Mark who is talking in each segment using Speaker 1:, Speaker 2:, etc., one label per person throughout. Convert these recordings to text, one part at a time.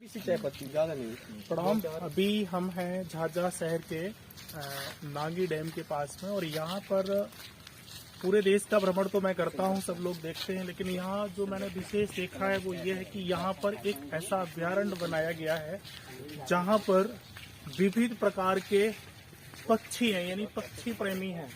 Speaker 1: इसी चाय पत्ती ज्यादा नहीं।
Speaker 2: प्रणाम। अभी हम हैं झाझा शहर के नागी डैम के पास में, और यहाँ पर पूरे देश का भ्रमण तो मैं करता हूँ, सब लोग देखते हैं, लेकिन यहाँ जो मैंने विशेष देखा है वो ये है कि यहाँ पर एक ऐसा अभ्यारण्य बनाया गया है जहाँ पर विविध प्रकार के पक्षी हैं, यानी पक्षी प्रेमी हैं।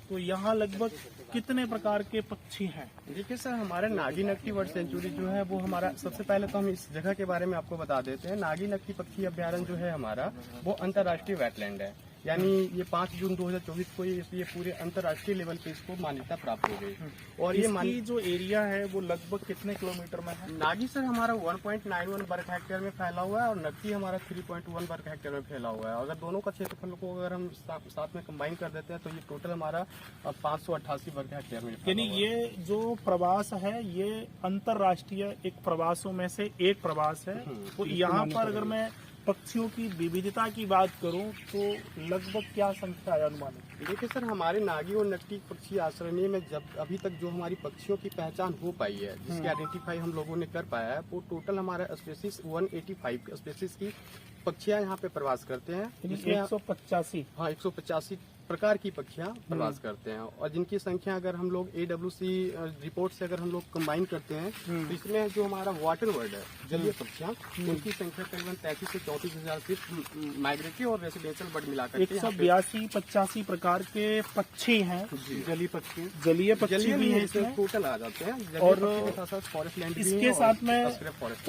Speaker 2: तो यहाँ लगभग कितने प्रकार के पक्षी हैं?
Speaker 1: देखिए सर, हमारे नागी नकटी बर्ड सेंचुरी जो है वो हमारा, सबसे पहले तो हम इस जगह के बारे में आपको बता देते हैं। नागी नकटी पक्षी अभ्यारण्य जो है हमारा, वो अंतर्राष्ट्रीय वेटलैंड है। यानी ये 5 जून 2024 को ये पूरे अंतर्राष्ट्रीय लेवल पे इसको मान्यता प्राप्त हो गई। और ये
Speaker 2: जो एरिया है वो लगभग कितने किलोमीटर में है?
Speaker 1: नागी सर हमारा 1.91 वर्ग हेक्टेयर में फैला हुआ है, और नकटी हमारा 3.1 वर्ग हेक्टेयर में फैला हुआ है। अगर दोनों का क्षेत्रफल को अगर हम साथ में कंबाइन कर देते हैं तो ये टोटल हमारा 588 वर्ग हेक्टेयर में।
Speaker 2: यानी ये जो प्रवास है ये अंतर्राष्ट्रीय एक प्रवासों में से एक प्रवास है। तो यहाँ पर अगर मैं पक्षियों की विविधता की बात करूं तो लगभग क्या संख्या है अनुमानित?
Speaker 1: देखिए सर, हमारे नागी और नकटी पक्षी आश्रय में जब अभी तक जो हमारी पक्षियों की पहचान हो पाई है, जिसकी आइडेंटिफाई हम लोगों ने कर पाया है, वो टोटल हमारा स्पेसीज 185 स्पेसीज की पक्षियां यहाँ पे प्रवास करते हैं।
Speaker 2: 185?
Speaker 1: हाँ, 185 प्रकार की पक्षियां प्रवास करते हैं, और जिनकी संख्या अगर हम लोग AWC रिपोर्ट से अगर हम लोग कंबाइन करते हैं तो इसमें जो हमारा वाटर वर्ड है, जलीय पक्षियां, उनकी संख्या करीबन 33 से 34 हजार सिर्फ माइग्रेटरी और रेसिडेंशियल बर्ड मिलाकर
Speaker 2: 182-85 प्रकार के पक्षी हैं।
Speaker 1: जलीय पक्षी,
Speaker 2: जलीय पक्षी भी हैं,
Speaker 1: टोटल आ जाते हैं।
Speaker 2: और
Speaker 1: फॉरेस्ट लैंड
Speaker 2: इसके साथ में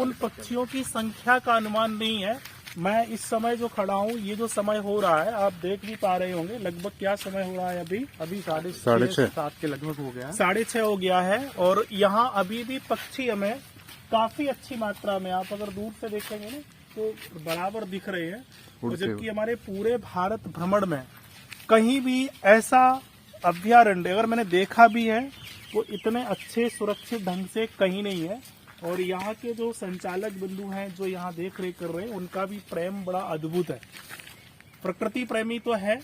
Speaker 2: उन पक्षियों की संख्या का अनुमान नहीं है। मैं इस समय जो खड़ा हूँ, ये जो समय हो रहा है आप देख भी पा रहे होंगे, लगभग क्या समय हो रहा है अभी
Speaker 1: 6:30 के लगभग हो गया है,
Speaker 2: 6:30 हो गया है। और यहाँ अभी भी पक्षी हमें काफी अच्छी मात्रा में, आप अगर दूर से देखेंगे ना तो बराबर दिख रहे हैं। और जबकि हमारे पूरे भारत भ्रमण में कहीं भी ऐसा अभ्यारण्य अगर मैंने देखा भी है वो इतने अच्छे सुरक्षित ढंग से कहीं नहीं है। और यहाँ के जो संचालक बंधु हैं जो यहाँ देख रेख कर रहे हैं, उनका भी प्रेम बड़ा अद्भुत है। प्रकृति प्रेमी तो है,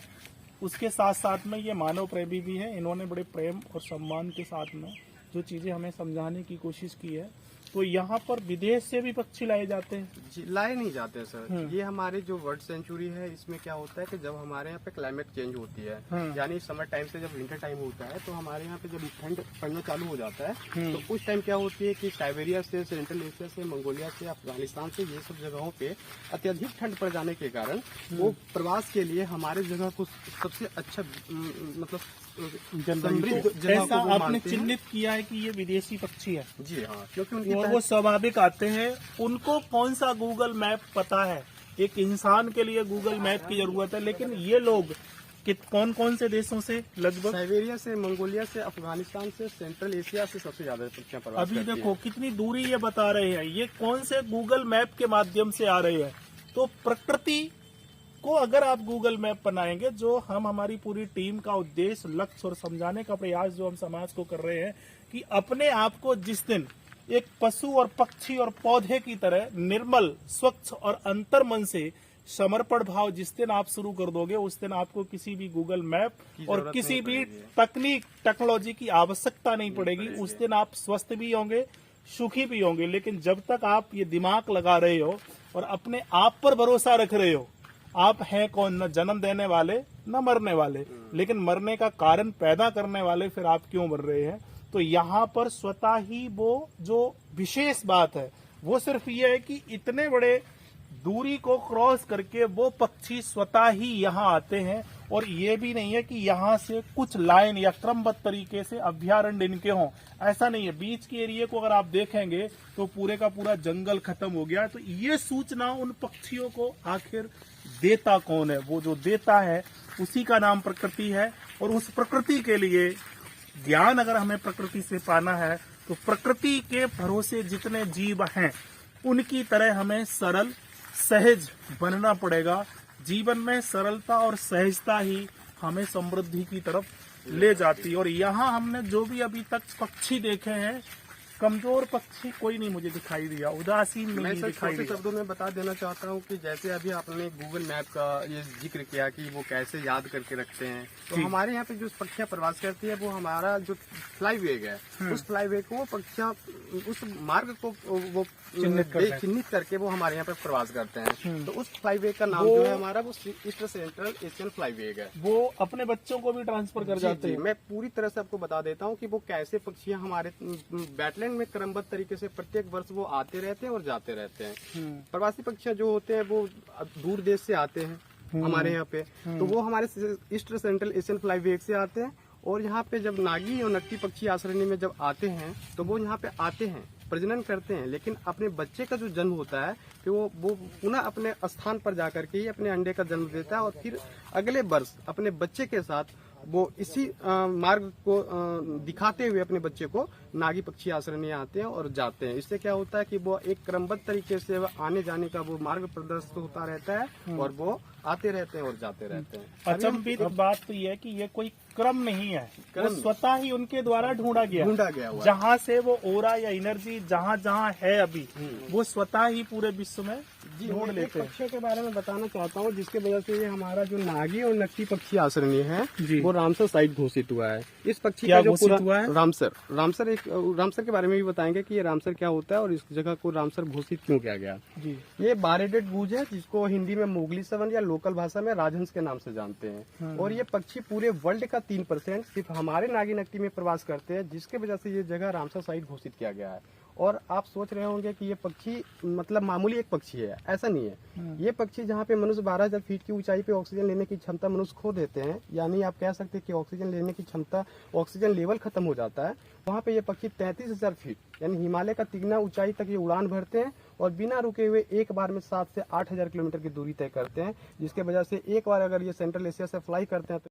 Speaker 2: उसके साथ साथ में ये मानव प्रेमी भी है। इन्होंने बड़े प्रेम और सम्मान के साथ में जो चीजें हमें समझाने की कोशिश की है। तो यहाँ पर विदेश से भी पक्षी लाए जाते हैं?
Speaker 1: जी, लाए नहीं जाते सर। ये हमारे जो बर्ड सेंचुरी है, इसमें क्या होता है कि जब हमारे यहाँ पे क्लाइमेट चेंज होती है, यानी समर टाइम से जब विंटर टाइम होता है, तो हमारे यहाँ पे जब ठंड पड़ना चालू हो जाता है तो उस टाइम क्या होती है कि साइबेरिया से, सेंट्रल एशिया से, मंगोलिया से, अफगानिस्तान से, ये सब जगहों पे अत्यधिक ठंड पड़ जाने के कारण वो प्रवास के लिए हमारे जगह को सबसे अच्छा मतलब
Speaker 2: ऐसा आपने चिन्हित किया है कि ये विदेशी पक्षी है?
Speaker 1: जी हाँ, क्योंकि
Speaker 2: वो स्वाभाविक आते हैं। उनको कौन सा गूगल मैप पता है? एक इंसान के लिए गूगल मैप की जरूरत है, लेकिन ये लोग कौन कौन से देशों से? लगभग
Speaker 1: साइबेरिया से, मंगोलिया से, अफगानिस्तान से, सेंट्रल एशिया से सबसे ज्यादा पक्षियां प्रवास
Speaker 2: अभी देखो कितनी दूरी ये बता रहे हैं, ये कौन से गूगल मैप के माध्यम से आ रहे हैं। तो प्रकृति को अगर आप गूगल मैप बनाएंगे, जो हम हमारी पूरी टीम का उद्देश्य, लक्ष्य और समझाने का प्रयास जो हम समाज को कर रहे हैं कि अपने आप को जिस दिन एक पशु और पक्षी और पौधे की तरह निर्मल, स्वच्छ और अंतर्मन से समर्पण भाव जिस दिन आप शुरू कर दोगे, उस दिन आपको किसी भी गूगल मैप और किसी भी टेक्नोलॉजी की आवश्यकता नहीं पड़ेगी। उस दिन आप स्वस्थ भी होंगे, सुखी भी होंगे। लेकिन जब तक आप ये दिमाग लगा रहे हो और अपने आप पर भरोसा रख रहे हो, आप हैं कौन? न जन्म देने वाले न मरने वाले, लेकिन मरने का कारण पैदा करने वाले, फिर आप क्यों मर रहे हैं? तो यहाँ पर स्वतः ही वो जो विशेष बात है वो सिर्फ ये है कि इतने बड़े दूरी को क्रॉस करके वो पक्षी स्वतः ही यहाँ आते हैं। और ये भी नहीं है कि यहाँ से कुछ लाइन या क्रमबद्ध तरीके से अभ्यारण्य इनके हों, ऐसा नहीं है। बीच के एरिया को अगर आप देखेंगे तो पूरे का पूरा जंगल खत्म हो गया। तो ये सूचना उन पक्षियों को आखिर देता कौन है? वो जो देता है उसी का नाम प्रकृति है। और उस प्रकृति के लिए ज्ञान अगर हमें प्रकृति से पाना है तो प्रकृति के भरोसे जितने जीव हैं उनकी तरह हमें सरल, सहज बनना पड़ेगा। जीवन में सरलता और सहजता ही हमें समृद्धि की तरफ ले जाती है। और यहाँ हमने जो भी अभी तक पक्षी देखे हैं कमजोर पक्षी कोई नहीं मुझे दिखाई दिया, उदासीन
Speaker 1: मैं
Speaker 2: नहीं
Speaker 1: सर
Speaker 2: दिखाई
Speaker 1: छोटे
Speaker 2: दिया।
Speaker 1: शब्दों में बता देना चाहता हूँ कि जैसे अभी आपने गूगल मैप का ये जिक्र किया कि वो कैसे याद करके रखते हैं, तो
Speaker 2: जी।
Speaker 1: हमारे यहाँ पे जो पक्षियाँ प्रवास करती है वो हमारा जो फ्लाई वेग है, उस फ्लाई वेग को वो पक्षियाँ उस मार्ग को वो चिन्हित करके वो हमारे यहाँ पे प्रवास करते हैं। तो उस फ्लाई वेग का नाम जो है हमारा वो ईस्ट सेंट्रल एशियन फ्लाई वेग है।
Speaker 2: वो अपने बच्चों को भी ट्रांसफर कर जाते हैं।
Speaker 1: मैं पूरी तरह से आपको बता देता हूँ कि वो कैसे पक्षियाँ हमारे बैटलैंड में क्रमबद्ध तरीके से प्रत्येक वर्ष वो आते रहते हैं और जाते रहते हैं। प्रवासी पक्षियाँ जो होते हैं वो दूर देश से आते हैं हमारे यहाँ पे, तो वो हमारे ईस्ट सेंट्रल एशियन फ्लाई वेग से आते हैं। और यहाँ पे जब नागी और नकटी पक्षी आश्रय में जब आते हैं तो वो यहाँ पे आते हैं, प्रजनन करते हैं, लेकिन अपने बच्चे का जो जन्म होता है कि वो पुनः अपने स्थान पर जाकर के ही अपने अंडे का जन्म देता है और फिर अगले वर्ष अपने बच्चे के साथ वो इसी मार्ग को दिखाते हुए अपने बच्चे को नागी पक्षी आश्रय में आते हैं और जाते हैं। इससे क्या होता है कि वो एक क्रमबद्ध तरीके से आने जाने का वो मार्ग प्रदर्शित होता रहता है और वो आते रहते हैं और जाते रहते हैं।
Speaker 2: अचंभित बात तो ये है कि ये कोई क्रम नहीं है, वो स्वतः ही उनके द्वारा ढूंढा गया
Speaker 1: हुआ।
Speaker 2: जहाँ से वो ओरा या एनर्जी जहाँ जहाँ है अभी वो स्वतः ही पूरे विश्व में ढूंढ लेते हैं।
Speaker 1: पक्षियों के बारे में बताना चाहता हूँ जिसके वजह से ये हमारा जो नागी और नकटी पक्षी आश्रय है वो रामसर साइट घोषित हुआ है। इस पक्षी का जो
Speaker 2: घोषित हुआ है?
Speaker 1: रामसर के बारे में भी बताएंगे कि ये रामसर क्या होता है और इस जगह को रामसर घोषित क्यों किया गया। ये बारेडेड गूंज है जिसको हिंदी में मोगली सवन या लोकल भाषा में राजहंस के नाम से जानते हैं। और ये पक्षी पूरे वर्ल्ड का 3% सिर्फ हमारे नागी नकटी में प्रवास करते हैं, जिसके वजह से ये जगह रामसर साइट घोषित किया गया है। और आप सोच रहे होंगे कि ये पक्षी मतलब मामूली एक पक्षी है, ऐसा नहीं है। ये पक्षी जहाँ पे मनुष्य 12,000 फीट की ऊंचाई पे ऑक्सीजन लेने की क्षमता मनुष्य खो देते हैं, यानी आप कह सकते हैं कि ऑक्सीजन लेने की क्षमता, ऑक्सीजन लेवल खत्म हो जाता है, वहाँ पे ये पक्षी 33,000 फीट यानी हिमालय का तिगुना ऊंचाई तक ये उड़ान भरते हैं और बिना रुके हुए एक बार में 7 से 8,000 किलोमीटर की दूरी तय करते हैं। जिसके वजह से एक बार अगर ये सेंट्रल एशिया से फ्लाई करते हैं तो